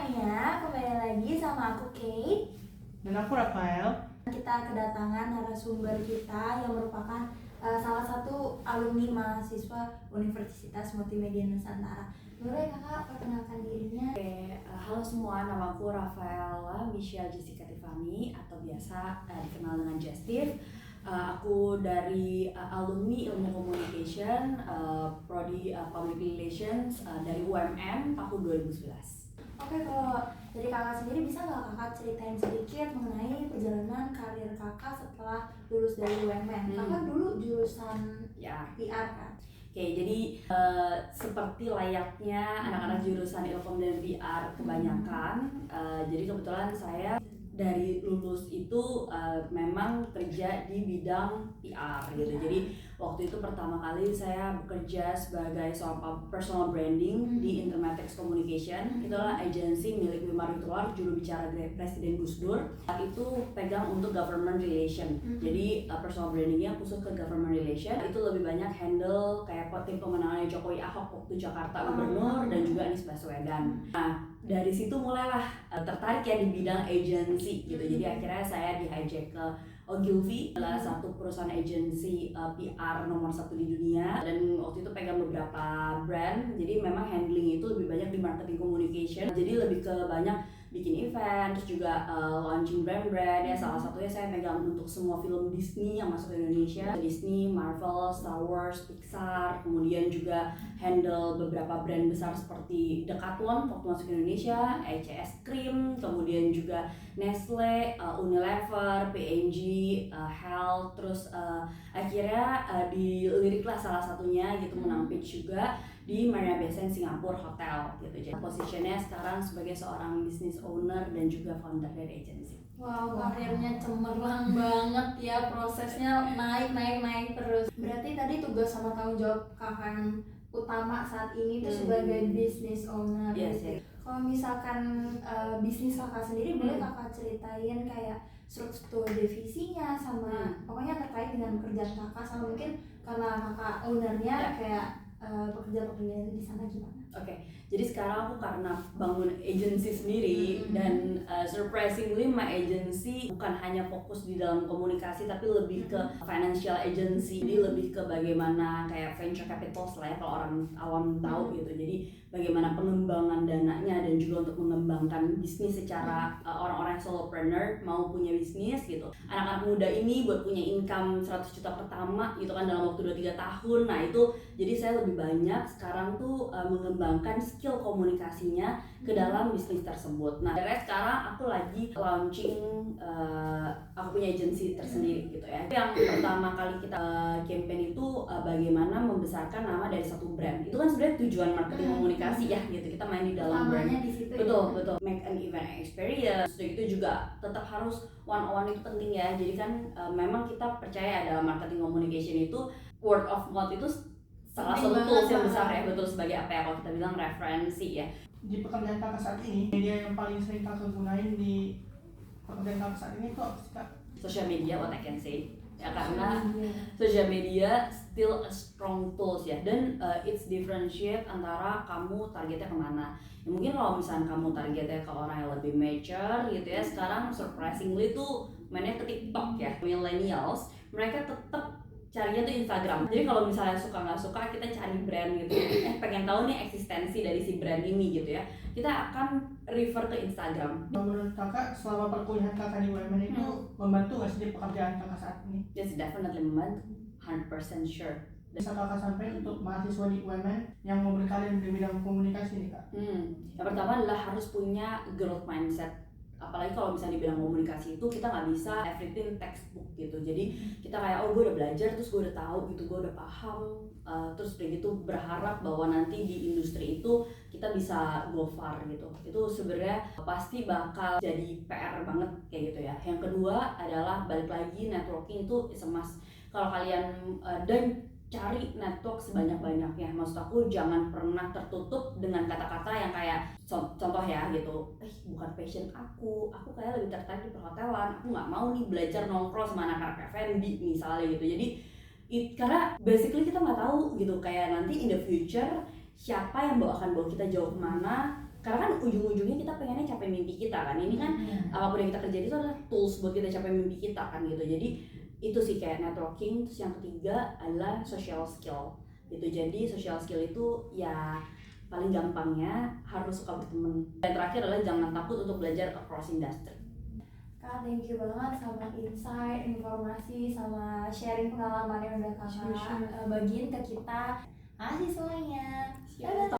semuanya, kembali lagi sama aku Kate. Dan aku Rafael. Kita kedatangan narasumber kita yang merupakan salah satu alumni mahasiswa Universitas Multimedia Nusantara. Boleh kakak perkenalkan dirinya? Halo semua, nama aku Rafaela Michelle Jessica Tiffany atau biasa dikenal dengan Justif. Aku dari alumni Ilmu Communication, Prodi Public Relations dari UMM tahun 2011. Oke, kalau dari kakak sendiri bisa nggak kakak ceritain sedikit mengenai perjalanan karir kakak setelah lulus dari UMM? Kakak dulu jurusan PR kan? Oke, jadi seperti layaknya anak-anak jurusan Ilkom dan PR kebanyakan, jadi kebetulan saya dari lulus itu memang kerja di bidang PR gitu. Jadi waktu itu pertama kali saya bekerja sebagai seorang personal branding di Intermetex Communication. Itulah agensi milik Wimar Witular, juru bicara Presiden Gus Dur. Saat itu pegang untuk government relation. Jadi personal brandingnya khusus ke government relation. Itu lebih banyak handle kayak tim pemenangannya Jokowi Ahok waktu Jakarta Gubernur dan juga Anies Baswedan. Nah, dari situ mulailah tertarik ya di bidang agency gitu. Jadi akhirnya saya di-hijack ke Ogilvy, adalah satu perusahaan agensi PR nomor 1 di dunia, dan waktu itu pegang beberapa brand. Jadi memang handling itu lebih banyak di marketing communication. Jadi lebih ke banyak bikin event, terus juga launching brand-brand ya. Salah satunya saya pegang untuk semua film Disney yang masuk ke Indonesia, Disney, Marvel, Star Wars, Pixar. Kemudian juga handle beberapa brand besar seperti Decathlon waktu masuk ke Indonesia, ECS Cream, kemudian juga Nestle, Unilever, P&G, Health. Terus akhirnya diliriklah salah satunya gitu, menang pitch juga di Marina Bay Sands Singapore Hotel gitu. Jadi posisinya sekarang sebagai seorang business owner dan juga founder dari agency. Wow, karirnya cemerlang banget ya, prosesnya naik terus. Berarti tadi tugas sama tanggung jawab kakak yang utama saat ini itu sebagai business owner. Yes, yes. Kalau misalkan bisnis kakak sendiri, boleh kakak ceritain kayak struktur divisinya sama pokoknya terkait dengan pekerjaan kakak, sama mungkin karena kakak ownernya kayak pekerjaan di sana gimana? Oke, jadi sekarang aku karena bangun agency sendiri dan surprisingly my agency bukan hanya fokus di dalam komunikasi tapi lebih ke financial agency. Jadi lebih ke bagaimana kayak venture capital lah ya kalau orang awam tahu gitu. Jadi bagaimana pengembangan dananya dan juga untuk mengembangkan bisnis secara orang-orang solopreneur mau punya bisnis gitu. Anak-anak muda ini buat punya income 100 juta pertama gitu kan dalam waktu 2-3 tahun. Nah itu jadi saya lebih banyak sekarang tuh mengembangkan skill komunikasinya ke dalam bisnis tersebut. Nah, sekarang aku lagi launching, aku punya agency tersendiri gitu ya. Yang pertama kali kita campaign itu bagaimana membesarkan nama dari satu brand. Itu kan sebenarnya tujuan marketing komunikasi ya gitu. Kita main di dalam brand. Di situ betul. Make an event experience. Itu juga tetap harus one-on-one itu penting ya. Jadi kan memang kita percaya dalam marketing communication itu word of mouth itu salah satu tools yang besar ya, betul, sebagai apa ya kalau kita bilang referensi ya. Di pekerjaan kakak saat ini, media yang paling sering kakak gunain di pekerjaan kakak saat ini itu apa sih kak? Social media, what I can say ya, karena social media still a strong tools ya, dan it's differentiate antara kamu targetnya kemana ya. Mungkin kalau misalnya kamu targetnya ke orang yang lebih mature gitu ya, sekarang surprisingly tuh mainnya ke TikTok ya. Millennials mereka tetap carinya tuh Instagram. Jadi kalau misalnya suka nggak suka kita cari brand gitu, pengen tahu nih eksistensi dari si brand ini gitu ya, kita akan refer ke Instagram. Menurut kakak selama perkuliahan kakak di UMN itu membantu nggak sih di pekerjaan kakak saat ini? Yes, definitely membantu, 100% sure. Bisa kakak sampaikan untuk mahasiswa di UMN yang mau berkarir di bidang komunikasi nih kak? Yang pertama adalah harus punya growth mindset. Apalagi kalau misalnya di bidang komunikasi itu kita nggak bisa everything textbook gitu. Jadi kita kayak gue udah belajar, terus gue udah tahu gitu, gue udah paham, terus kayak gitu berharap bahwa nanti di industri itu kita bisa go far gitu. Itu sebenarnya pasti bakal jadi PR banget kayak gitu ya. Yang kedua adalah balik lagi networking itu is a must. Kalau kalian dan cari network sebanyak-banyaknya. Maksud aku jangan pernah tertutup dengan kata-kata yang kayak contoh ya gitu, bukan passion aku kayak lebih tertarik di perhotelan, aku nggak mau nih belajar nongkrong sama anak-anak F&B misalnya gitu. Jadi karena basically kita nggak tahu gitu kayak nanti in the future siapa yang akan bawa kita jauh kemana, karena kan ujung-ujungnya kita pengennya capai mimpi kita kan, ini kan apapun yang kita kerjain itu adalah tools buat kita capai mimpi kita kan gitu. Jadi itu sih kayak networking. Terus yang ketiga adalah social skill gitu. Jadi social skill itu ya paling gampangnya harus suka berteman. Dan terakhir adalah jangan takut untuk belajar across industry. Kak, thank you banget sama insight, informasi, sama sharing pengalaman yang udah kakak bagiin ke kita. Makasih semuanya. Dadah.